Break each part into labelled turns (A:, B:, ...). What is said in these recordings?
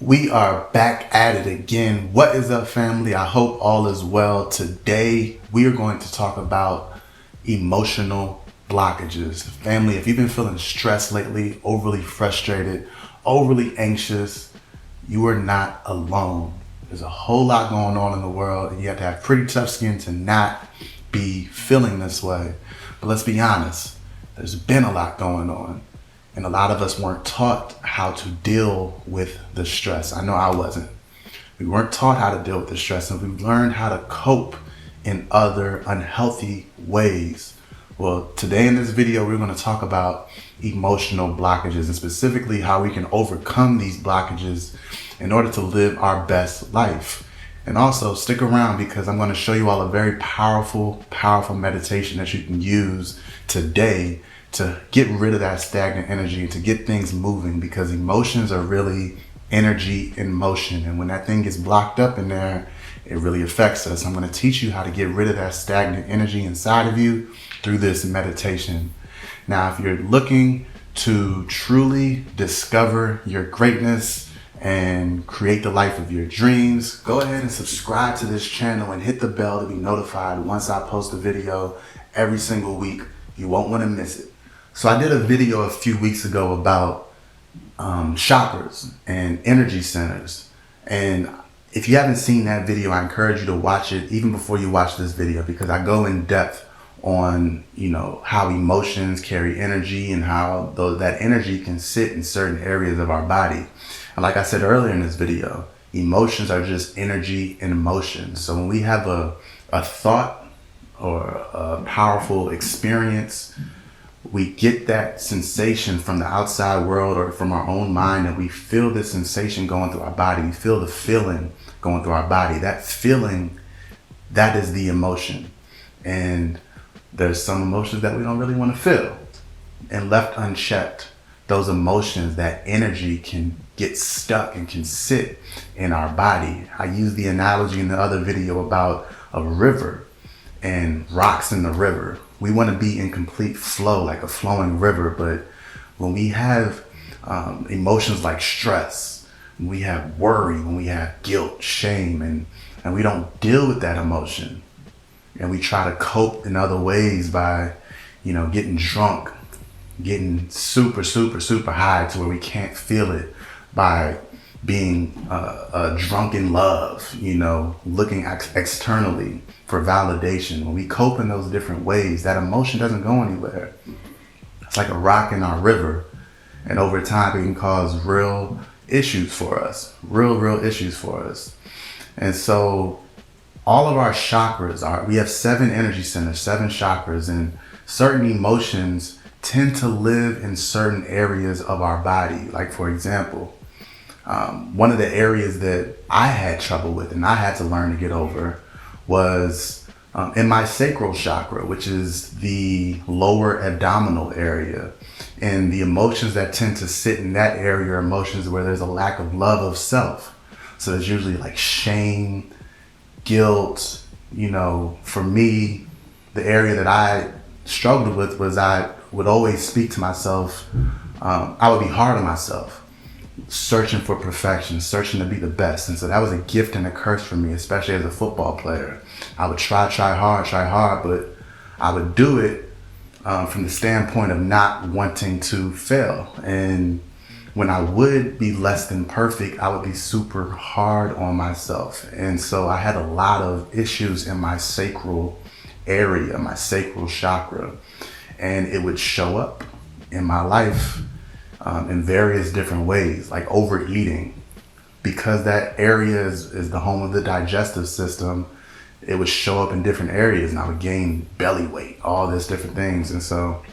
A: We are back at it again. What is up, family? I hope all is well. Today, we are going to talk about emotional blockages. Family, if you've been feeling stressed lately, overly frustrated, overly anxious, you are not alone. There's a whole lot going on in the world, and you have to have pretty tough skin to not be feeling this way. But let's be honest, there's been a lot going on. And a lot of us weren't taught how to deal with the stress. I know I wasn't. We weren't taught how to deal with the stress, and we learned how to cope in other unhealthy ways. Well, today in this video, we're going to talk about emotional blockages and specifically how we can overcome these blockages in order to live our best life. And also stick around because I'm going to show you all a very powerful meditation that you can use today to get rid of that stagnant energy and to get things moving, because emotions are really energy in motion. And when that thing gets blocked up in there, it really affects us. I'm going to teach you how to get rid of that stagnant energy inside of you through this meditation. Now, if you're looking to truly discover your greatness and create the life of your dreams, go ahead and subscribe to this channel and hit the bell to be notified once I post a video every single week. You won't want to miss it. So I did a video a few weeks ago about chakras and energy centers. And if you haven't seen that video, I encourage you to watch it even before you watch this video, because I go in depth on, how emotions carry energy and how that energy can sit in certain areas of our body. And like I said earlier in this video, emotions are just energy in motion. So when we have a thought or a powerful experience, we get that sensation from the outside world or from our own mind, and we feel this sensation going through our body. We feel the feeling going through our body. That feeling, that is the emotion. And there's some emotions that we don't really want to feel. And left unchecked, those emotions, that energy can get stuck and can sit in our body. I used the analogy in the other video about a river and rocks in the river. We want to be in complete flow, like a flowing river. But when we have emotions like stress, when we have worry, when we have guilt, shame, and we don't deal with that emotion, and we try to cope in other ways by, getting drunk, getting super high to where we can't feel it, by being drunk in love, looking externally for validation. When we cope in those different ways, that emotion doesn't go anywhere. It's like a rock in our river, and over time it can cause real issues for us, real issues for us. And so all of our chakras we have 7 energy centers, 7 chakras, and certain emotions tend to live in certain areas of our body. Like, for example, one of the areas that I had trouble with and I had to learn to get over was in my sacral chakra, which is the lower abdominal area. And the emotions that tend to sit in that area are emotions where there's a lack of love of self. So there's usually like shame, guilt. For me, the area that I struggled with was I would always speak to myself. I would be hard on myself, searching for perfection, searching to be the best. And so that was a gift and a curse for me, especially as a football player. I would try hard, but I would do it from the standpoint of not wanting to fail. And when I would be less than perfect, I would be super hard on myself. And so I had a lot of issues in my sacral area, my sacral chakra, and it would show up in my life in various different ways, like overeating. Because that area is the home of the digestive system, it would show up in different areas, and I would gain belly weight, all these different things. And so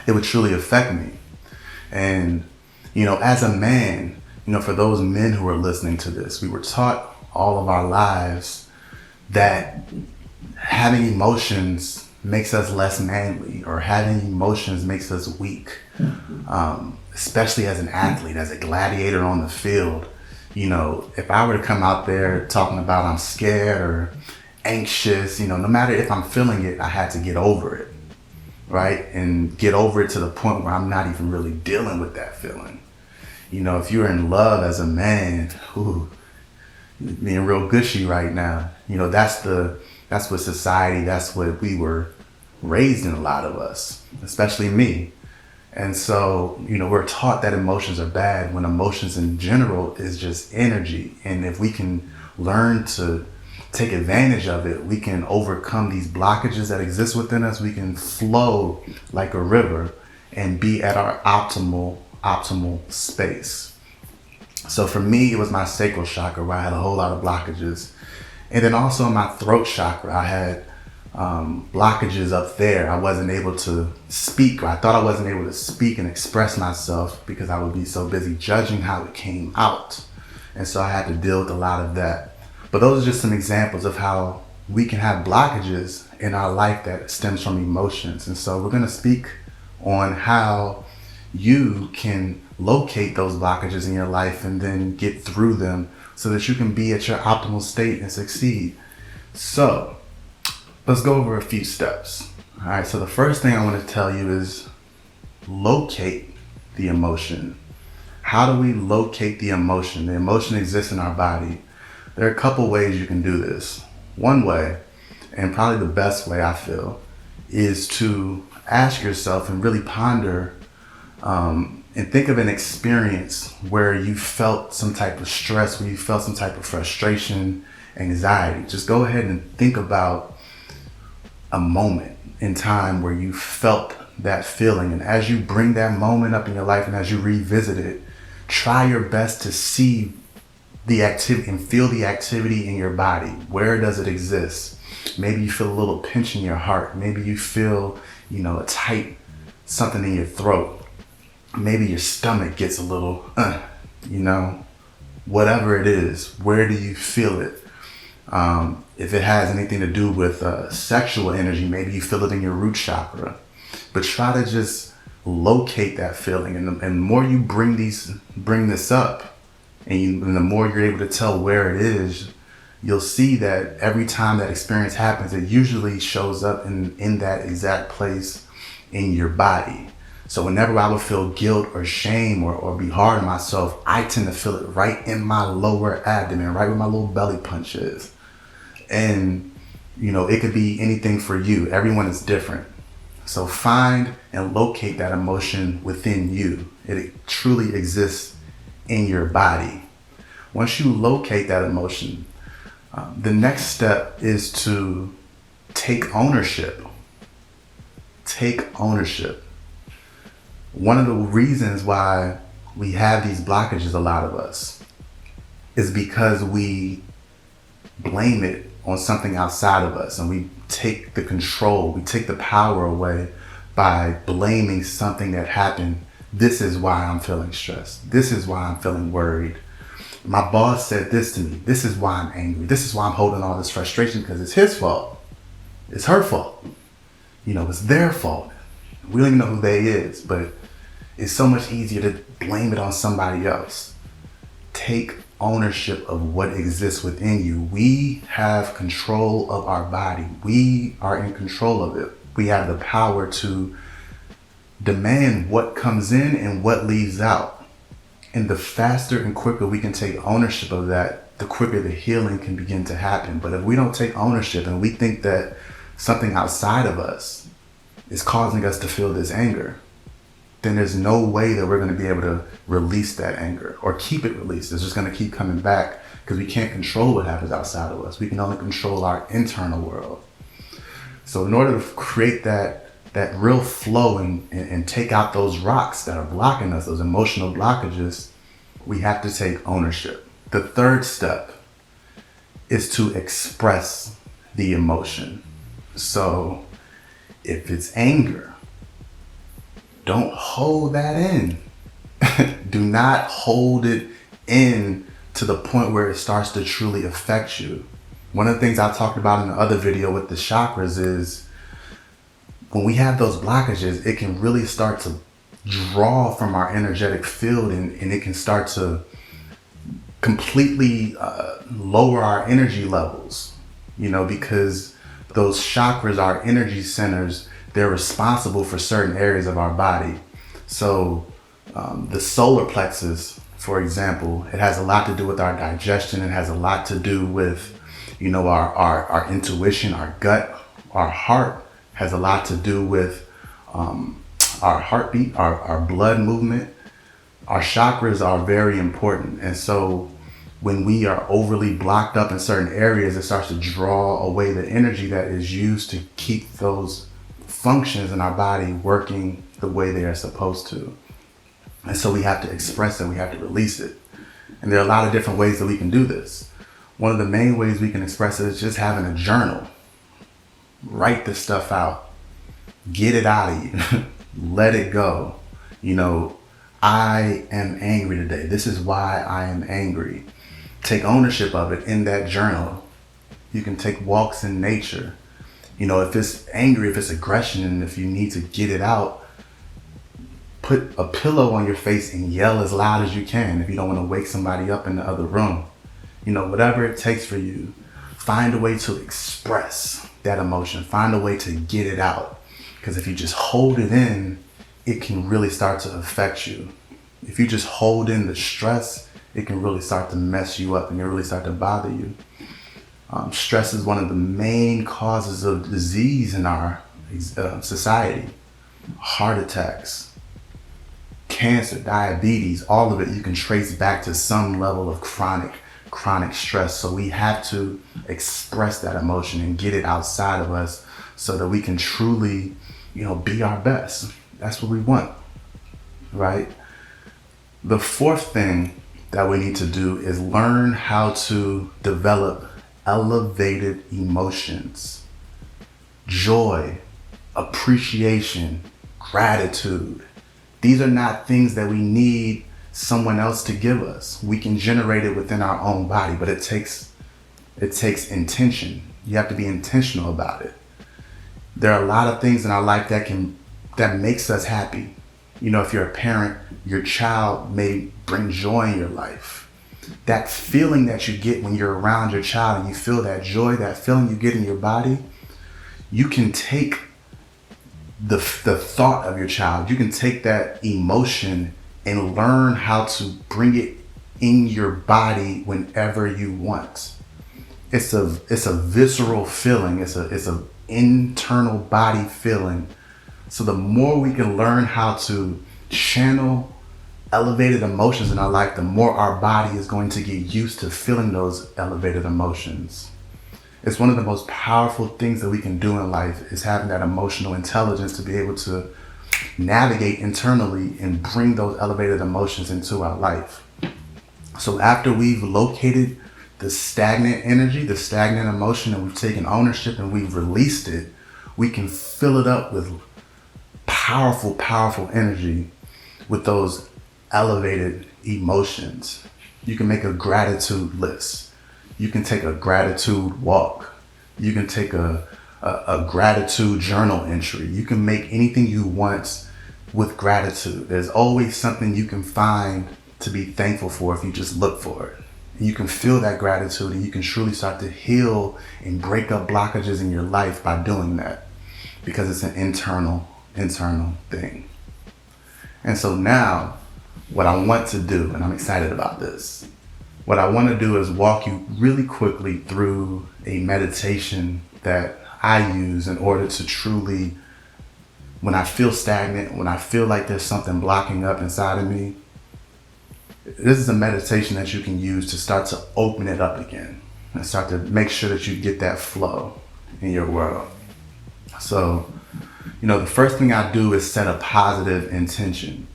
A: it would truly affect me. And, as a man, for those men who are listening to this, we were taught all of our lives that having emotions makes us less manly, or having emotions makes us weak. Especially as an athlete, as a gladiator on the field. If I were to come out there talking about I'm scared or anxious, no matter if I'm feeling it, I had to get over it, right? And get over it to the point where I'm not even really dealing with that feeling. If you're in love as a man, ooh, being real gushy right now. That's what society, that's what we were raised in, a lot of us, especially me. And so, we're taught that emotions are bad when emotions in general is just energy. And if we can learn to take advantage of it, we can overcome these blockages that exist within us. We can flow like a river and be at our optimal space. So for me, it was my sacral chakra where I had a whole lot of blockages. And then also in my throat chakra, I had blockages up there. I wasn't able to speak, or I thought I wasn't able to speak and express myself because I would be so busy judging how it came out. And so I had to deal with a lot of that. But those are just some examples of how we can have blockages in our life that stems from emotions. And so we're going to speak on how you can locate those blockages in your life and then get through them so that you can be at your optimal state and succeed. So let's go over a few steps. All right, so the first thing I want to tell you is locate the emotion. How do we locate the emotion? The emotion exists in our body. There are a couple ways you can do this. One way, and probably the best way I feel, is to ask yourself and really ponder and think of an experience where you felt some type of stress, where you felt some type of frustration, anxiety. Just go ahead and think about a moment in time where you felt that feeling. And as you bring that moment up in your life and as you revisit it, try your best to see the activity and feel the activity in your body. Where does it exist? Maybe you feel a little pinch in your heart. Maybe you feel, a tight something in your throat. Maybe your stomach gets a little, whatever it is. Where do you feel it? If it has anything to do with sexual energy, maybe you feel it in your root chakra. But try to just locate that feeling. And the more you bring this up, and the more you're able to tell where it is, you'll see that every time that experience happens, it usually shows up in that exact place in your body. So whenever I would feel guilt or shame or be hard on myself, I tend to feel it right in my lower abdomen, right where my little belly punch is. And, it could be anything for you. Everyone is different. So find and locate that emotion within you. It truly exists in your body. Once you locate that emotion, the next step is to take ownership. Take ownership. One of the reasons why we have these blockages, a lot of us, is because we blame it on something outside of us, and we take the control, we take the power away by blaming something that happened. This is why I'm feeling stressed. This is why I'm feeling worried. My boss said this to me. This is why I'm angry. This is why I'm holding all this frustration, because it's his fault. It's her fault. It's their fault. We don't even know who they is, but it's so much easier to blame it on somebody else. Take ownership of what exists within you. We have control of our body. We are in control of it. We have the power to demand what comes in and what leaves out. And the faster and quicker we can take ownership of that, the quicker the healing can begin to happen. But if we don't take ownership and we think that something outside of us is causing us to feel this anger, then there's no way that we're going to be able to release that anger or keep it released. It's just going to keep coming back because we can't control what happens outside of us. We can only control our internal world. So in order to create that real flow and take out those rocks that are blocking us, those emotional blockages, we have to take ownership. The third step is to express the emotion. So if it's anger, don't hold that in. Do not hold it in to the point where it starts to truly affect you. One of the things I talked about in the other video with the chakras is when we have those blockages, it can really start to draw from our energetic field and it can start to completely lower our energy levels, because those chakras, our energy centers, they're responsible for certain areas of our body. So The solar plexus, for example, it has a lot to do with our digestion. It has a lot to do with, our intuition, our gut. Our heart has a lot to do with our heartbeat, our blood movement. Our chakras are very important. And so when we are overly blocked up in certain areas, it starts to draw away the energy that is used to keep those functions in our body working the way they are supposed to. And so we have to express it, we have to release it. And there are a lot of different ways that we can do this. One of the main ways we can express it is just having a journal. Write this stuff out. Get it out of you. Let it go. I am angry today. This is why I am angry. Take ownership of it in that journal. You can take walks in nature. If it's angry, if it's aggression, and if you need to get it out, put a pillow on your face and yell as loud as you can if you don't want to wake somebody up in the other room. Whatever it takes for you, find a way to express that emotion. Find a way to get it out. Because if you just hold it in, it can really start to affect you. If you just hold in the stress, it can really start to mess you up and it really start to bother you. Stress is one of the main causes of disease in our society. Heart attacks, cancer, diabetes, all of it you can trace back to some level of chronic stress. So we have to express that emotion and get it outside of us so that we can truly, be our best. That's what we want, right? The fourth thing that we need to do is learn how to develop elevated emotions. Joy, appreciation, gratitude. These are not things that we need someone else to give us. We can generate it within our own body, but it takes intention. You have to be intentional about it. There are a lot of things in our life that makes us happy. If you're a parent, your child may bring joy in your life. That feeling that you get when you're around your child and you feel that joy, that feeling you get in your body, you can take the thought of your child, you can take that emotion and learn how to bring it in your body whenever you want. It's a visceral feeling. It's a internal body feeling. So the more we can learn how to channel elevated emotions in our life, the more our body is going to get used to feeling those elevated emotions. It's one of the most powerful things that we can do in life is having that emotional intelligence to be able to navigate internally and bring those elevated emotions into our life. So after we've located the stagnant energy, the stagnant emotion, and we've taken ownership and we've released it, we can fill it up with powerful energy with those elevated emotions. You can make a gratitude list. You can take a gratitude walk. You can take a gratitude journal entry. You can make anything you want with gratitude. There's always something you can find to be thankful for if you just look for it. And you can feel that gratitude and you can truly start to heal and break up blockages in your life by doing that, because it's an internal thing. And so now what I want to do, and I'm excited about this, what I want to do is walk you really quickly through a meditation that I use in order to truly, when I feel stagnant, when I feel like there's something blocking up inside of me, this is a meditation that you can use to start to open it up again and start to make sure that you get that flow in your world. So, the first thing I do is set a positive intention.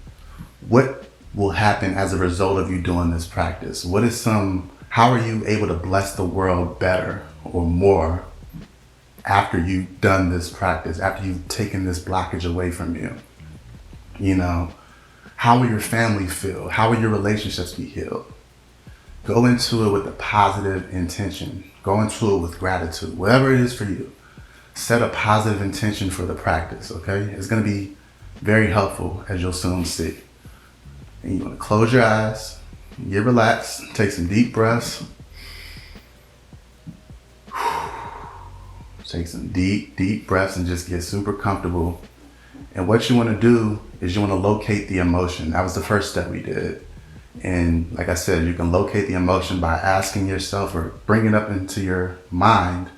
A: What will happen as a result of you doing this practice? How are you able to bless the world better or more after you've done this practice, after you've taken this blockage away from you? How will your family feel? How will your relationships be healed? Go into it with a positive intention. Go into it with gratitude, whatever it is for you. Set a positive intention for the practice, okay? It's going to be very helpful, as you'll soon see. And you want to close your eyes, get relaxed, take some deep breaths. Take some deep breaths and just get super comfortable. And what you want to do is you want to locate the emotion. That was the first step we did. And like I said, you can locate the emotion by asking yourself or bringing up into your mind,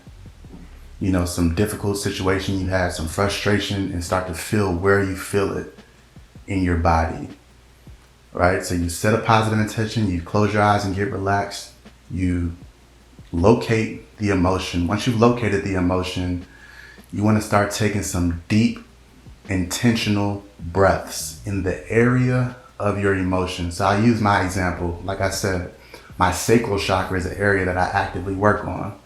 A: some difficult situation you had, some frustration, and start to feel where you feel it in your body, right? So you set a positive intention, you close your eyes and get relaxed. You locate the emotion. Once you've located the emotion, you want to start taking some deep, intentional breaths in the area of your emotion. So I'll use my example. Like I said, my sacral chakra is an area that I actively work on.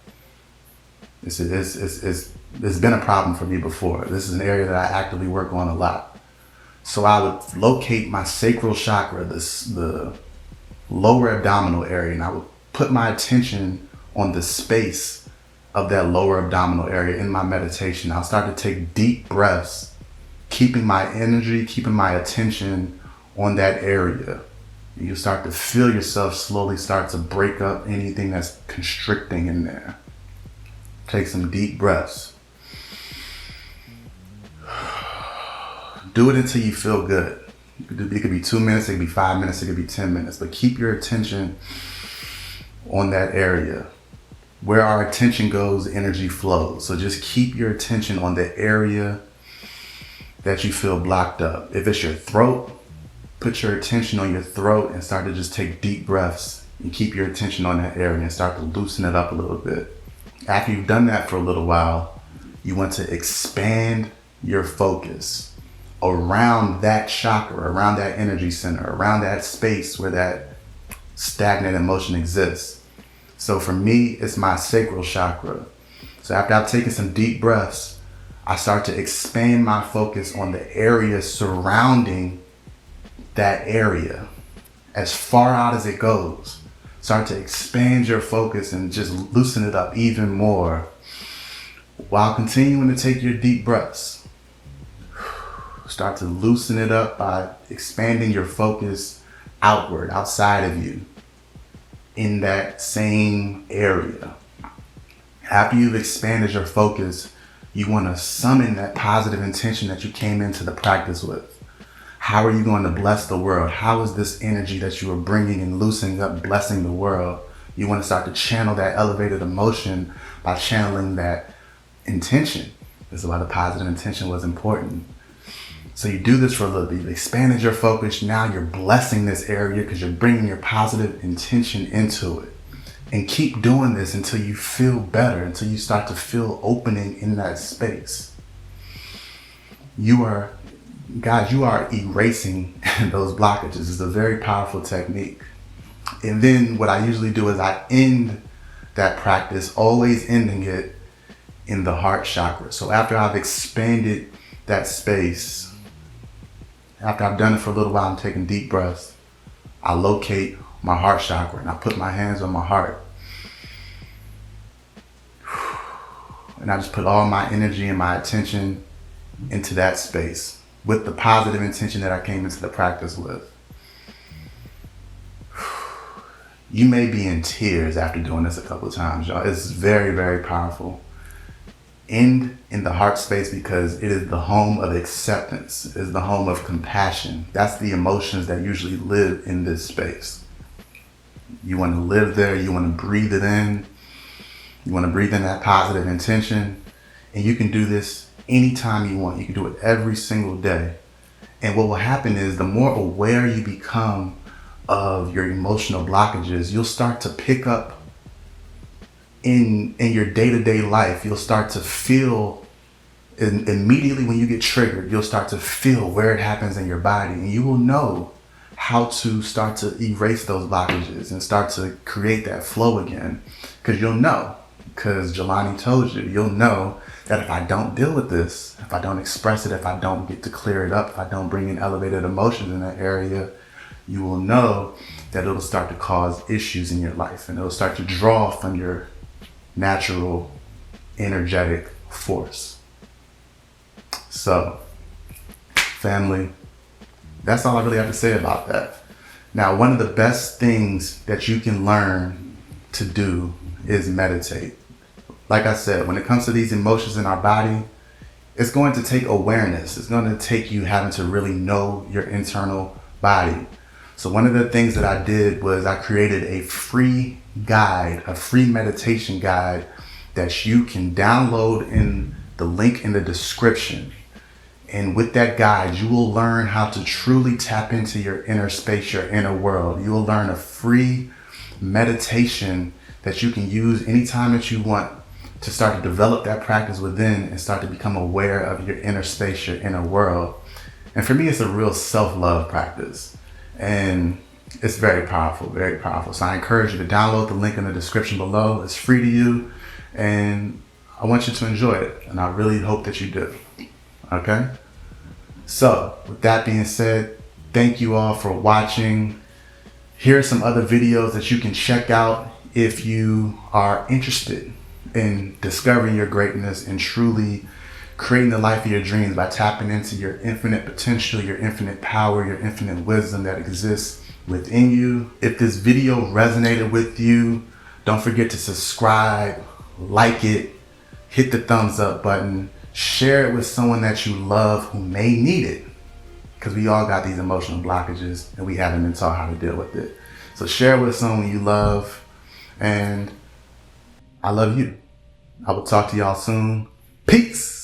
A: It's been a problem for me before. This is an area that I actively work on a lot. So I would locate my sacral chakra, the lower abdominal area, and I would put my attention on the space of that lower abdominal area in my meditation. I'll start to take deep breaths, keeping my energy, keeping my attention on that area. You start to feel yourself slowly start to break up anything that's constricting in there. Take some deep breaths. Do it until you feel good. It could be 2 minutes, it could be 5 minutes, it could be 10 minutes, but keep your attention on that area. Where our attention goes, energy flows. So just keep your attention on the area that you feel blocked up. If it's your throat, put your attention on your throat and start to just take deep breaths and keep your attention on that area and start to loosen it up a little bit. After you've done that for a little while, you want to expand your focus around that chakra, around that energy center, around that space where that stagnant emotion exists. So for me, it's my sacral chakra. So after I've taken some deep breaths, I start to expand my focus on the area surrounding that area as far out as it goes. Start to expand your focus and just loosen it up even more while continuing to take your deep breaths. Start to loosen it up by expanding your focus outward, outside of you, in that same area. After you've expanded your focus, you want to summon that positive intention that you came into the practice with. How are you going to bless the world? How is this energy that you are bringing and loosening up blessing the world? You want to start to channel that elevated emotion by channeling that intention. This is why the positive intention was important. So you do this for a little bit. You've expanded your focus. Now you're blessing this area because you're bringing your positive intention into it. And keep doing this until you feel better, until you start to feel opening in that space. You are erasing those blockages. It's a very powerful technique. And then what I usually do is I end that practice, always ending it in the heart chakra. So after I've expanded that space, after I've done it for a little while, I'm taking deep breaths, I locate my heart chakra and I put my hands on my heart. And I just put all my energy and my attention into that space with the positive intention that I came into the practice with. You may be in tears after doing this a couple of times, y'all. It's very, very powerful. End in the heart space because it is the home of acceptance. It is the home of compassion. That's the emotions that usually live in this space. You want to live there. You want to breathe it in. You want to breathe in that positive intention. And you can do this anytime you want. You can do it every single day. And what will happen is the more aware you become of your emotional blockages, you'll start to pick up in your day-to-day life. You'll start to feel immediately when you get triggered, you'll start to feel where it happens in your body, and you will know how to start to erase those blockages and start to create that flow again. Because you'll know, because Jelani told you, you'll know that if I don't deal with this, if I don't express it, if I don't get to clear it up, if I don't bring in elevated emotions in that area, you will know that it'll start to cause issues in your life, and it'll start to draw from your natural energetic force. So, family, that's all I really have to say about that. Now, one of the best things that you can learn to do is meditate. Like I said, when it comes to these emotions in our body, it's going to take awareness. It's going to take you having to really know your internal body. So one of the things that I did was I created a free guide, a free meditation guide that you can download in the link in the description. And with that guide, you will learn how to truly tap into your inner space, your inner world. You will learn a free meditation that you can use anytime that you want to start to develop that practice within and start to become aware of your inner space, your inner world. And for me, it's a real self-love practice. And it's very powerful, very powerful. So I encourage you to download the link in the description below. It's free to you. And I want you to enjoy it. And I really hope that you do. Okay? So with that being said, thank you all for watching. Here are some other videos that you can check out if you are interested in discovering your greatness and truly creating the life of your dreams by tapping into your infinite potential, your infinite power, your infinite wisdom that exists within you. If this video resonated with you, don't forget to subscribe, like it, hit the thumbs up button, share it with someone that you love who may need it, because we all got these emotional blockages and we haven't been taught how to deal with it. So share it with someone you love, and I love you. I will talk to y'all soon. Peace.